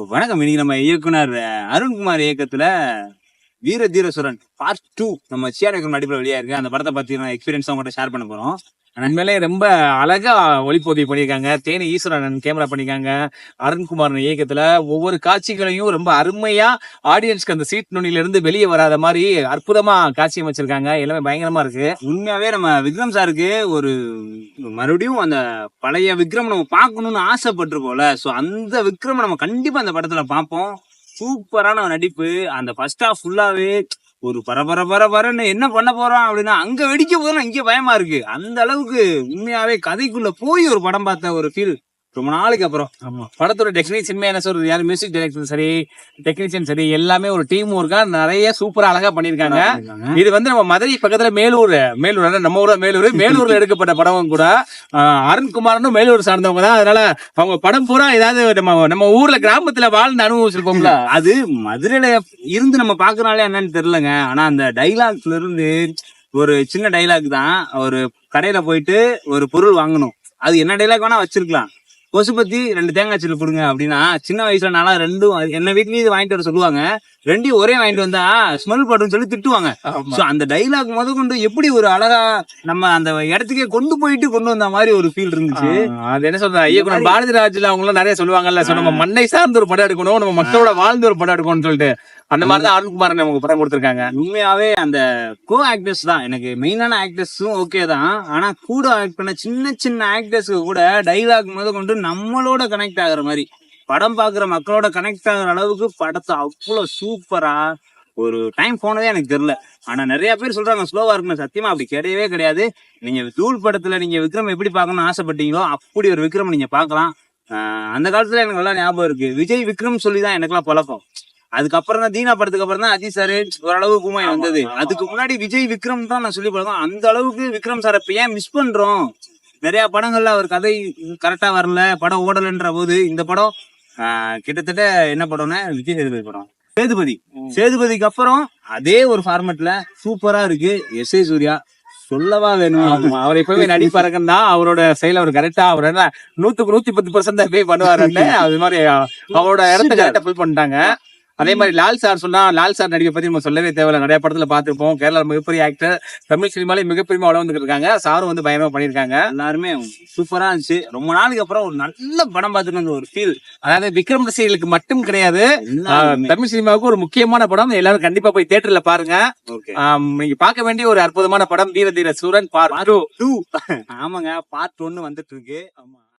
வணக்கம். இன்னைக்கு நம்ம இயக்குனர் அருண்குமார் இயக்கத்துல வீர தீர சுரன் பார்ட் 2 நம்ம சிஆர் நடிப்புல வெளியா இருக்கு. அந்த படத்தை பத்தி எக்ஸ்பீரியன்ஸ் உங்கள்கிட்ட ஷேர் பண்ண போறோம். உண்மையிலே ரொம்ப அழகா ஒளிப்பதிவு பண்ணியிருக்காங்க. தேனி ஈஸ்வரன் கேமரா பண்ணிருக்காங்க. அருண்குமார் இயக்கத்துல ஒவ்வொரு காட்சிகளையும் ரொம்ப அருமையா ஆடியன்ஸ்க்கு அந்த சீட் நுனியில இருந்து வெளியே வராத மாதிரி அற்புதமா காட்சி அமைச்சிருக்காங்க. எல்லாமே பயங்கரமா இருக்கு. உண்மையாவே நம்ம விக்ரம் சாருக்கு ஒரு மறுபடியும் அந்த பழைய விக்ரம் நம்ம பார்க்கணும்னு ஆசைப்பட்டிருக்கோம்ல. சோ அந்த விக்ரம் நம்ம கண்டிப்பா அந்த படத்துல பார்ப்போம். சூப்பரான நடிப்பு. அந்த ஃபர்ஸ்ட் ஹாஃப் ஃபுல்லாவே ஒரு பரபரன்னு என்ன பண்ண போறோம் அப்படின்னா அங்க வெடிக்க போதும் இங்க பயமா இருக்கு. அந்த அளவுக்கு உண்மையாவே கதைக்குள்ள போய் ஒரு படம் பார்த்த ஒரு ஃபீல் ரொம்ப நாளைக்கு அப்புறம். ஆமா, படத்தோட டெக்னீஷியன் என்ன சொல்றது, யாரு மியூசிக் டைரக்டர் சரி, டெக்னீஷியன் சரி, எல்லாமே ஒரு டீம் ஒர்க்கா நிறைய சூப்பரா அழகா பண்ணிருக்காங்க. இது வந்து நம்ம மதுரை பக்கத்துல மேலூர் நம்ம ஊர மேலூர்ல எடுக்கப்பட்ட படமும் கூட. அருண்குமார்னு மேலூர் சார்ந்தவங்க தான். அதனால அவங்க படம் பூரா ஏதாவது நம்ம ஊர்ல கிராமத்துல வாழ்ந்து அனுபவிச்சிருப்போம்ல. அது மதுரையில இருந்து நம்ம பாக்குறனாலே என்னன்னு தெரியலங்க. ஆனா அந்த டைலாக்ல இருந்து ஒரு சின்ன டைலாக் தான். ஒரு கடையில போயிட்டு ஒரு பொருள் வாங்கணும், அது என்ன டைலாக் வேணா வச்சிருக்கலாம். கொசுபத்தி 2 தேங்காய் சில்லு கொடுங்க அப்படின்னா சின்ன வயசுல நாளா ரெண்டும் என்ன வீட்லயும் இது வாங்கிட்டு வர சொல்லுவாங்க. ரெண்டையும் ஒரே வாங்கிட்டு வந்தா ஸ்மெல் படுன்னு சொல்லி திட்டுவாங்க. சோ அந்த டைலாக் முத கொண்டு எப்படி ஒரு அழகா நம்ம அந்த இடத்துக்கே கொண்டு போயிட்டு கொண்டு வந்த மாதிரி ஒரு ஃபீல் இருந்துச்சு. அது என்ன சொல்ற இயக்குனர் பாரதிராஜ்ல அவங்க எல்லாம் நிறைய சொல்லுவாங்கல்ல, நம்ம மண்ணை சார்ந்து ஒரு படம் எடுக்கணும், நம்ம மக்களோட வாழ்ந்து ஒரு படம் எடுக்கணும்னு சொல்லிட்டு அந்த மாதிரிதான் அருண்குமார் நமக்கு படம் கொடுத்திருக்காங்க. உண்மையாவே அந்த கோ ஆக்டர்ஸ் தான் எனக்கு மெயினான ஆக்டர்ஸும் ஓகே தான். ஆனா கூட ஆக்ட் பண்ண சின்ன ஆக்டர்ஸ்க்கு கூட டைலாக் முத கொண்டு நம்மளோட கனெக்ட் ஆகுற மாதிரி, படம் பாக்குற மக்களோட கனெக்ட் ஆகுற அளவுக்கு படத்தை அவ்வளவு சூப்பரா ஒரு டைம் போனதே எனக்கு தெரியல. ஆனா நிறைய பேர் சொல்றாங்க ஸ்லோவா இருக்குன்னு. சத்தியமா அப்படி கிடையவே கிடையாது. நீங்க தூள் படத்துல நீங்க விக்ரம் எப்படி பார்க்கணும்னு ஆசைப்பட்டீங்களோ அப்படி ஒரு விக்ரம் நீங்க பாக்கலாம். அந்த காலத்துல எனக்கு நல்லா ஞாபகம் இருக்கு. விஜய் விக்ரம் சொல்லிதான் எனக்கெல்லாம் பழக்கம். அதுக்கப்புறம் தான் தீனா படத்துக்கு அப்புறம் தான் அஜித் சார் ஓரளவு பூமாய் வந்தது. அதுக்கு முன்னாடி விஜய் விக்ரம் தான் நான் சொல்லி பழக்கம். அந்த அளவுக்கு விக்ரம் சார் இப்ப ஏன் மிஸ் பண்றோம்? நிறைய படங்கள்ல அவர் கதை கரெக்டா வரல, படம் ஓடலன்ற போது இந்த படம் கிட்டத்தட்ட என்ன படம்னா விஜய் சேதுபதி படம் சேதுபதிக்கு அப்புறம் அதே ஒரு ஃபார்மேட்ல சூப்பரா இருக்கு. எஸ்.ஏ. சூர்யா சொல்லவா வேணும். அவர் எப்பவுமே நடிப்பாருக்குன்னு தான் அவரோட செயல் அவர் கரெக்டா அவர் 100% தான் பே பண்ணுவாரு. அது மாதிரி அவரோட இடத்த கரெக்டா ஃபில் பண்ணிட்டாங்க. அதே மாதிரி லால் சார் நடிப்பை பத்தி நம்ம சொல்லவே தேவையில்ல. நிறைய படத்துல பாத்துருப்போம். கேரளா மிகப்பெரிய ஆக்டர், தமிழ் சினிமாலே மிகப்பெரிய வளர்ந்துட்டு இருக்காங்க. சாரும் வந்து பயங்கரமா பண்ணிருக்காங்க. எல்லாருமே சூப்பரா இருந்துச்சு. ரொம்ப நாளைக்கு அப்புறம் ஒரு நல்ல படம் பார்த்துட்டு ஒரு ஃபீல். அதாவது விக்ரம் ரசிகர்களுக்கு மட்டும் கிடையாது, தமிழ் சினிமாவுக்கு ஒரு முக்கியமான படம். எல்லாரும் கண்டிப்பா போய் தியேட்டர்ல பாருங்க. நீங்க பார்க்க வேண்டிய ஒரு அற்புதமான படம் வீர தீர சூரன் பார்ட் 2. ஆமாங்க, பார்ட் 1 வந்துட்டு இருக்கு. ஆமா.